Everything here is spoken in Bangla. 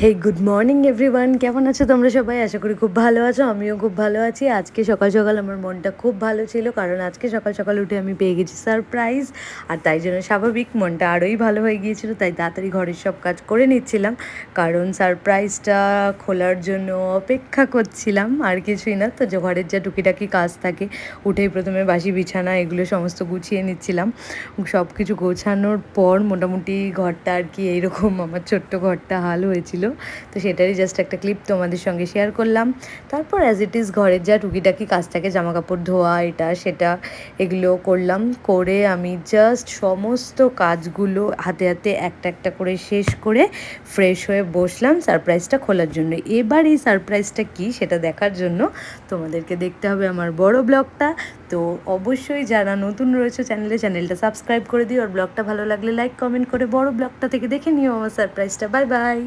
হে গুড মর্নিং এভরিওয়ান, কেমন আছো তোমরা সবাই? আশা করি খুব ভালো আছো। আমিও খুব ভালো আছি। আজকে সকাল সকাল আমার মনটা খুব ভালো ছিল, কারণ আজকে সকাল সকাল উঠে আমি পেয়ে গেছি সারপ্রাইজ। আর তাই জন্য স্বাভাবিক মনটা আরোই ভালো হয়ে গিয়েছিল। তাই তাড়াতাড়ি ঘরের সব কাজ করে নিচ্ছিলাম, কারণ সারপ্রাইজটা খোলার জন্য অপেক্ষা করছিলাম, আর কিছুই না। তো যে ঘরের যা টুকিটাকি কাজ থাকে, উঠেই প্রথমে বাসি বিছানা এগুলো সমস্ত গুছিয়ে নিচ্ছিলাম। সব কিছু গোছানোর পর মোটামুটি ঘরটা আর কি এইরকম আমার ছোট্ট ঘরটা হাল হয়েছিল। তো সেটারই জাস্ট একটা ক্লিপ তোমাদের সঙ্গে শেয়ার করলাম। তারপর অ্যাজ ইট ইজ ঘরের যা টুকিটাকি কাজ থাকে, জামা কাপড় ধোয়া এটা সেটা এগুলো করলাম। করে আমি জাস্ট সমস্ত কাজগুলো হাতে হাতে একটা একটা করে শেষ করে ফ্রেশ হয়ে বসলাম সারপ্রাইজটা খোলার জন্য। এবার এই সারপ্রাইজটা কী সেটা দেখার জন্য তোমাদেরকে দেখতে হবে আমার বড় ব্লগটা। তো অবশ্যই যারা নতুন রয়েছে চ্যানেলটা সাবস্ক্রাইব করে দিও, আর ব্লগটা ভালো লাগলে লাইক কমেন্ট করে বড় ব্লগটা থেকে দেখে নিও আমার সারপ্রাইজটা। Bye bye.